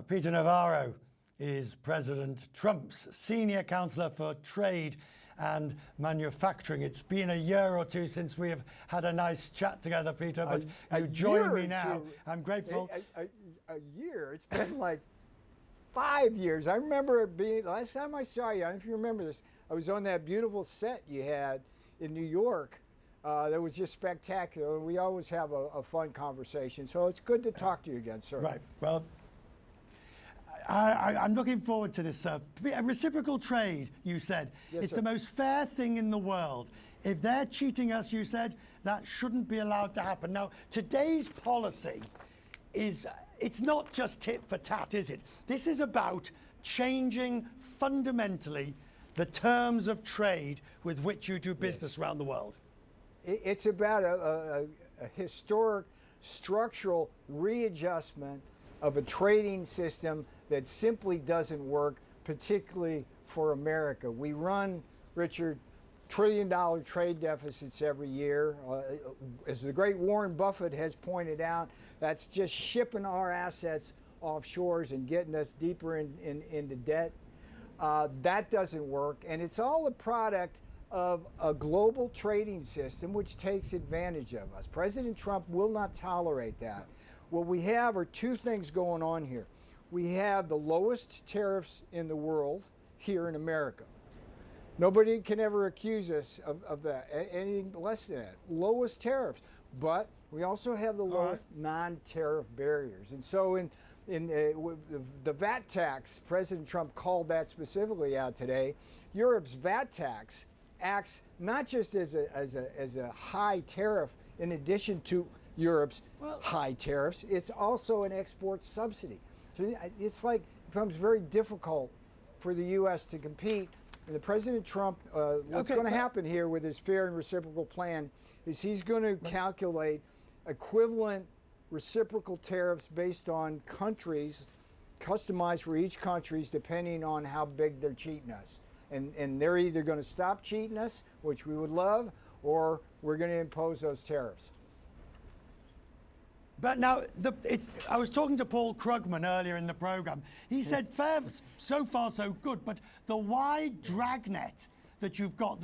Peter Navarro is President Trump's senior counselor for trade and manufacturing. It's been a year or two since we have had a nice chat together, Peter, but you join me now. I'm grateful. A year? It's been like 5 years. I remember it being, last time I saw you, I don't know if you remember this, I was on that beautiful set you had in New York. That was just spectacular. We always have a fun conversation. So it's good to talk to you again, sir. Right. Well, I'm looking forward to this. Reciprocal trade, you said. Yes, it's sir. the most fair thing in the world. If they're cheating us, you said, that shouldn't be allowed to happen. Now, today's policy is, it's not just tit for tat, is it? This is about changing fundamentally the terms of trade with which you do business around the world. It's about a historic structural readjustment of a trading system that simply doesn't work, particularly for America. We run, Richard, trillion-dollar trade deficits every year. As the great Warren Buffett has pointed out, that's just shipping our assets offshores and getting us deeper into debt. That doesn't work, and it's all a product of a global trading system which takes advantage of us. President Trump will not tolerate that. What we have are two things going on here. We have the lowest tariffs in the world here in America. Nobody can ever accuse us of that, anything less than that. Lowest tariffs. But we also have the lowest non-tariff barriers. And so in the VAT tax, President Trump called that specifically out today. Europe's VAT tax acts not just as a high tariff in addition to Europe's high tariffs, it's also an export subsidy. So it's like it becomes very difficult for the U.S. to compete. And the President Trump, what's going to happen here with his fair and reciprocal plan is he's going to calculate equivalent reciprocal tariffs based on countries, customized for each country, depending on how big they're cheating us. And they're either going to stop cheating us, which we would love, or we're going to impose those tariffs. But now, I was talking to Paul Krugman earlier in the program. He said, fair, so far so good, but the wide dragnet that you've got,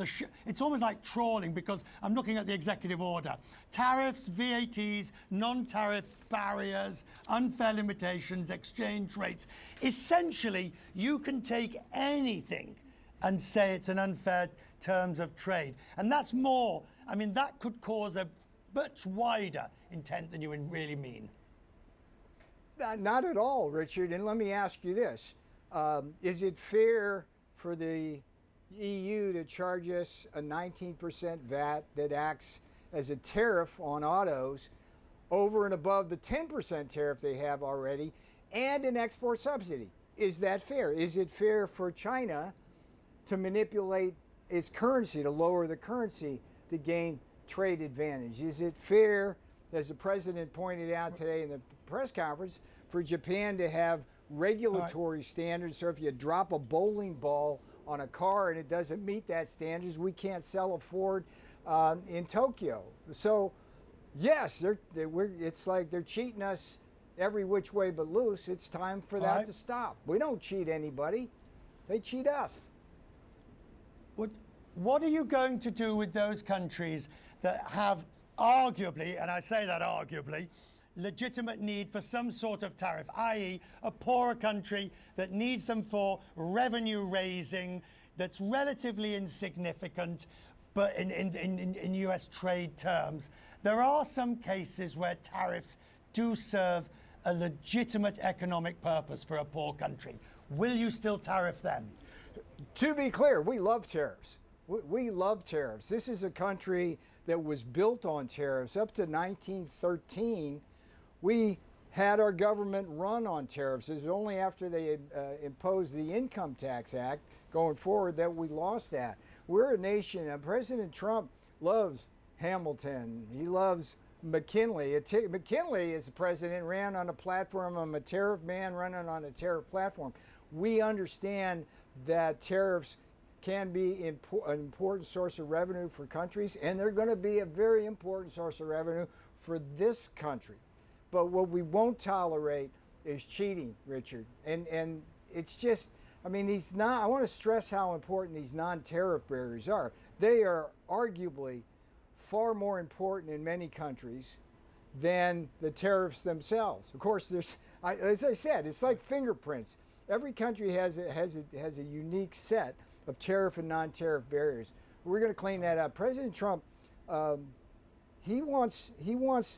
it's almost like trawling, because I'm looking at the executive order. Tariffs, VATs, non-tariff barriers, unfair limitations, exchange rates. Essentially, you can take anything and say it's an unfair terms of trade. And that's more, I mean, that could cause a much wider intent than you really mean. Not at all, Richard. And let me ask you this. Is it fair for the EU to charge us a 19% VAT that acts as a tariff on autos over and above the 10% tariff they have already and an export subsidy? Is that fair? Is it fair for China to manipulate its currency, to lower the currency to gain trade advantage? Is it fair, as the president pointed out today in the press conference, for Japan to have regulatory standards? So if you drop a bowling ball on a car and it doesn't meet that standards, we can't sell a Ford in Tokyo. So yes, it's like they're cheating us every which way but loose. It's time for that to stop. We don't cheat anybody. They cheat us. What are you going to do with those countries that have arguably, and I say that arguably, legitimate need for some sort of tariff, i.e. a poorer country that needs them for revenue raising that's relatively insignificant, but in US trade terms? There are some cases where tariffs do serve a legitimate economic purpose for a poor country. Will you still tariff them? To be clear, we love tariffs. We love tariffs. This is a country that was built on tariffs. Up to 1913, we had our government run on tariffs. It was only after they imposed the Income Tax Act going forward that we lost that. We're a nation, and President Trump loves Hamilton. He loves McKinley. McKinley, as the president, ran on a platform. I'm a tariff man running on a tariff platform. We understand that tariffs can be an important source of revenue for countries, and they're going to be a very important source of revenue for this country. But what we won't tolerate is cheating, Richard. And it's just, I mean, I want to stress how important these non-tariff barriers are. They are arguably far more important in many countries than the tariffs themselves. Of course, as I said, it's like fingerprints. Every country has a unique set of tariff and non-tariff barriers. We're going to clean that up. President Trump, he wants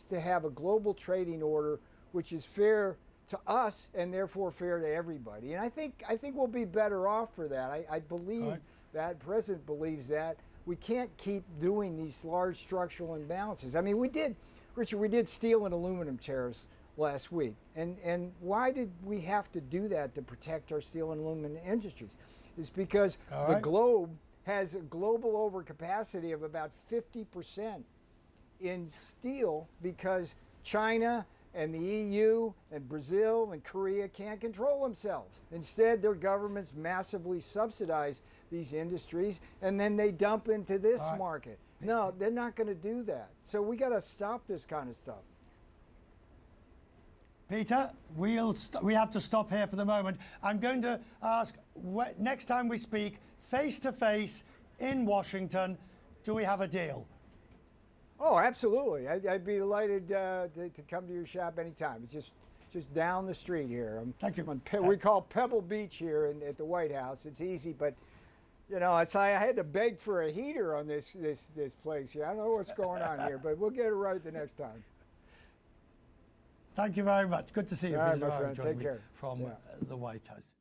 to have a global trading order which is fair to us and therefore fair to everybody. And I think we'll be better off for that. I believe that. The President believes that. We can't keep doing these large structural imbalances. I mean, Richard, we did steel and aluminum tariffs last week. And why did we have to do that to protect our steel and aluminum industries? It's because the globe has a global overcapacity of about 50% in steel because China and the EU and Brazil and Korea can't control themselves. Instead, their governments massively subsidize these industries and then they dump into this market. No, they're not going to do that. So we got to stop this kind of stuff. Peter, we have to stop here for the moment. I'm going to ask, next time we speak, face-to-face in Washington, do we have a deal? Oh, absolutely. I'd be delighted to come to your shop anytime. It's just down the street here. Thank you. We call Pebble Beach here at the White House. It's easy, but you know, I had to beg for a heater on this place here. I don't know what's going on here, but we'll get it right the next time. Thank you very much. Good to see you, All right, Peter my friend. Navarro, Take care. from the White House.